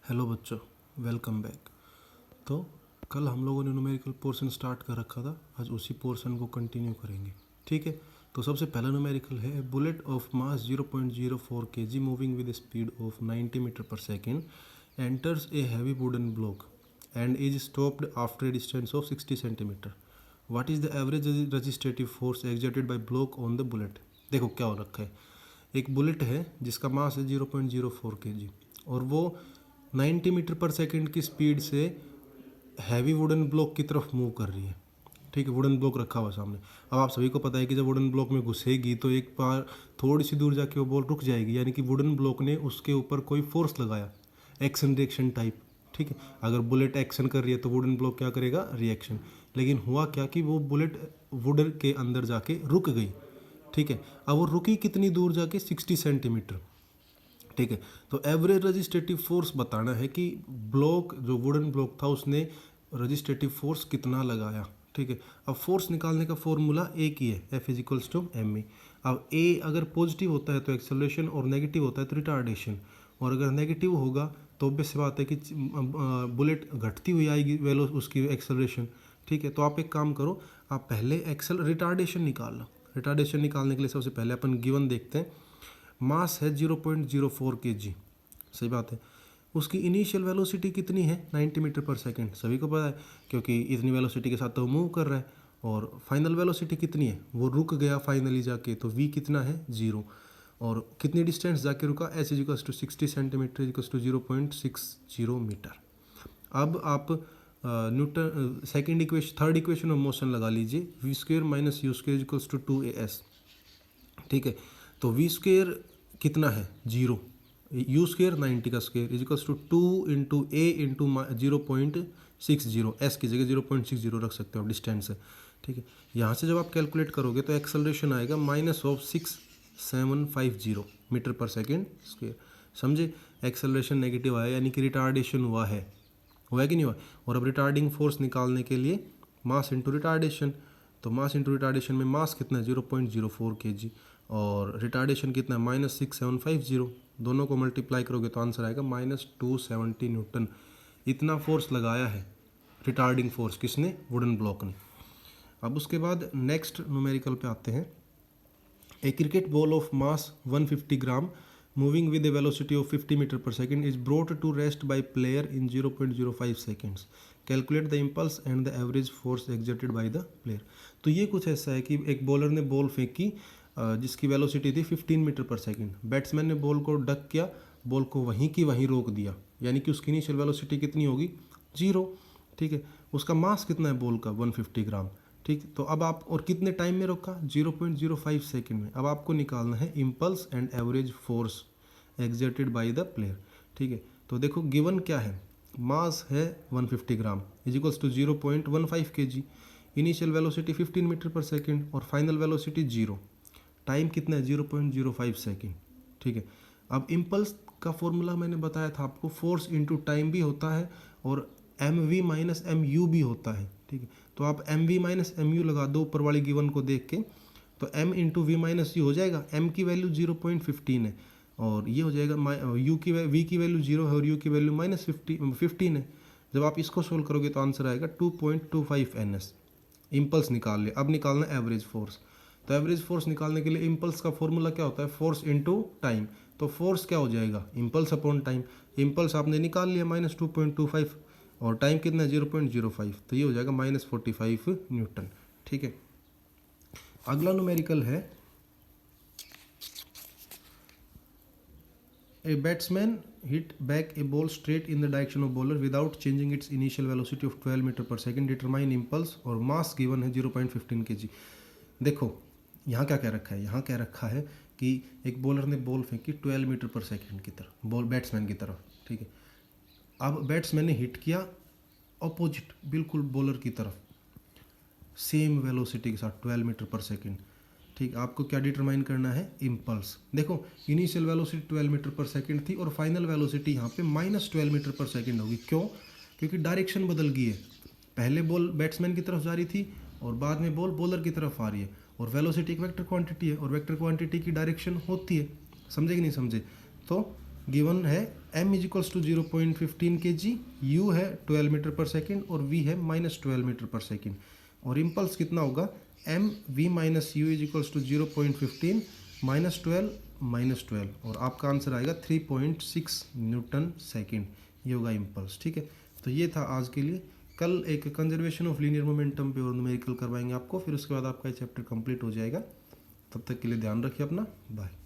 Hello बच्चों, welcome back. तो कल हम लोगों ने न्यूमेरिकल पोर्शन स्टार्ट कर रखा था, आज उसी पोर्शन को कंटिन्यू करेंगे। ठीक है, तो सबसे पहला न्यूमेरिकल है bullet of mass 0.04 kg moving with speed of 90 metre per second enters a heavy wooden block and is stopped after a distance of 60 centimetre. What is the average resistive force exerted by block on the bullet. देखो क्या हो रखा है, एक bullet है जिसका मास है 0.04 kg और वो 90 मीटर पर सेकंड की स्पीड से हैवी वुडन ब्लॉक की तरफ मूव कर रही है। ठीक है, वुडन ब्लॉक रखा हुआ सामने। अब आप सभी को पता है कि जब वुडन ब्लॉक में घुसेगी तो एक बार थोड़ी सी दूर जाके वो बॉल रुक जाएगी, यानी कि वुडन ब्लॉक ने उसके ऊपर कोई फोर्स लगाया, एक्शन रिएक्शन टाइप। ठीक है, अगर बुलेट एक्शन कर रही है तो वुडन ब्लॉक क्या करेगा, रिएक्शन। लेकिन हुआ क्या कि वो बुलेट वुडन के अंदर जाके रुक गई। ठीक है, अब वो रुकी कितनी दूर जाके, 60 सेंटीमीटर। ठीक है, तो एवरेज रजिस्ट्रेटिव फोर्स बताना है कि ब्लॉक जो वुडन ब्लॉक था उसने रजिस्ट्रेटिव फोर्स कितना लगाया। ठीक है, अब फोर्स निकालने का फॉर्मूला एक ही है, F equals to M E. अब ए अगर पॉजिटिव होता है तो एक्सेलरेशन और नेगेटिव होता है तो रिटार्डेशन, और अगर नेगेटिव होगा तो ऑब्वियस सी बात है कि बुलेट घटती हुई आएगी वेलो उसकी एक्सेलरेशन। ठीक है, तो आप एक काम करो, आप पहले रिटार्डेशन निकाल लो। रिटार्डेशन निकालने के लिए सबसे पहले अपन गिवन देखते हैं। मास है 0.04 kg, सही बात है। उसकी इनिशियल वेलोसिटी कितनी है, 90 मीटर पर सेकेंड, सभी को पता है क्योंकि इतनी वेलोसिटी के साथ तो मूव कर रहा है। और फाइनल वेलोसिटी कितनी है, वो रुक गया फाइनली जाके, तो v कितना है, 0। और कितनी डिस्टेंस जाके रुका, s equals to 60 centimetre equals to 0.60 metre. अब आप Newton second equation, third equation of motion लगा लीजिए, v square minus u square equals to 2as। ठीक है, तो वी स्क्वेयर कितना है, 0, यू स्क्वेयर 90 का square equals to 2 into a into 0.60, s की जगह 0.60 रख सकते हो आप, डिस्टेंस है। ठीक है, यहाँ से जब आप कैलकुलेट करोगे तो एक्सेलरेशन आएगा -6750 मीटर पर सेकेंड स्क्वेयर। समझे, एक्सेलरेशन नेगेटिव आया यानी कि रिटार्डेशन हुआ है कि नहीं हुआ। और अब रिटार्डिंग फोर्स निकालने के लिए मास इंटू रिटार्डेशन, तो मास इंटू रिटार्डेशन में मास कितना है, 0.04 kg, और रिटार्डेशन कितना है, -6750। दोनों को मल्टीप्लाई करोगे तो आंसर आएगा -270 न्यूटन। इतना फोर्स लगाया है रिटार्डिंग फोर्स, किसने, वुडन ब्लॉक ने। अब उसके बाद नेक्स्ट न्यूमेरिकल पे आते हैं। A cricket ball of mass 150 gram moving with a velocity of 50 metre per second is brought to rest by player in 0.05 seconds. Calculate the impulse and the average force exerted by the player. तो ये कुछ ऐसा है कि एक bowler ने ball फेंकी जिसकी वेलोसिटी थी 15 मीटर पर सेकेंड। बैट्समैन ने बॉल को डक किया, बॉल को वहीं की वहीं रोक दिया, यानी कि उसकी इनिशियल वेलोसिटी कितनी होगी, 0। ठीक है, उसका मास कितना है बॉल का, 150 ग्राम। ठीक, तो अब आप, और कितने टाइम में रोका, 0.05 सेकेंड में। अब आपको निकालना है impulse and average force exerted by the player. ठीक है, तो देखो गिवन क्या है, मास है 150 gram equals to 0.15 kg, initial velocity 15 metre per second और फाइनल वेलोसिटी 0। टाइम कितना है, 0.05 सेकेंड। ठीक है, अब इम्पल्स का फॉर्मूला मैंने बताया था आपको, फोर्स इंटू टाइम भी होता है और m v minus m u भी होता है। ठीक है, तो आप m v minus m u लगा दो ऊपर वाली गिवन को देख के, तो m into v minus u हो जाएगा। एम की वैल्यू 0.15 है और ये हो जाएगा यू की वी की वैल्यू 0 है और यू की वैल्यू -15 है। जब आप इसको सोल्व करोगे तो आंसर आएगा 2.25 NS। इम्पल्स निकाल लिया, अब निकालना एवरेज फोर्स। तो एवरेज फोर्स निकालने के लिए इम्पल्स का फॉर्मूला क्या होता है, फोर्स इनटू टाइम। तो फोर्स क्या हो जाएगा, इम्पल्स अपॉन टाइम। इम्पल्स आपने निकाल लिया -2.25 और टाइम कितना है, 0.05, तो ये हो जाएगा -45 न्यूटन। ठीक है, अगला न्यूमेरिकल है, a batsman hit back a ball straight in the direction of bowler without changing its initial velocity of 12 metre per second. Determine impulse और मास गिवन है 0.15 kg। देखो यहाँ क्या कह रखा है, यहाँ कह रखा है कि एक बॉलर ने बॉल फेंकी 12 मीटर पर सेकेंड की तरफ, बॉल बैट्समैन की तरफ। ठीक है, अब बैट्समैन ने हिट किया अपोजिट, बिल्कुल बॉलर की तरफ, सेम वेलोसिटी के साथ 12 मीटर पर सेकेंड। ठीक, आपको क्या डिटरमाइन करना है, इम्पल्स। देखो initial velocity 12 metre per second थी और फाइनल वेलोसिटी यहाँ पे -12 मीटर पर सेकेंड होगी। क्यों, क्योंकि डायरेक्शन बदल गई है। पहले बॉल बैट्समैन की तरफ जा रही थी और बाद में बॉल बॉलर की तरफ आ रही है, और वेलोसिटी एक वेक्टर क्वांटिटी है और वेक्टर क्वांटिटी की डायरेक्शन होती है। समझे कि नहीं समझे, तो गिवन है m is equals to 0.15 kg, u है 12 मीटर पर सेकेंड और v है -12 मीटर पर सेकेंड। और इम्पल्स कितना होगा, m v minus u is equals to 0.15 -12 और आपका आंसर आएगा 3.6 न्यूटन सेकेंड। ये होगा इम्पल्स। ठीक है, तो ये था आज के लिए। कल एक कंजर्वेशन ऑफ लीनियर मोमेंटम पे और न्यूमेरिकल करवाएंगे आपको, फिर उसके बाद आपका चैप्टर कंप्लीट हो जाएगा। तब तक के लिए ध्यान रखिए अपना, बाय।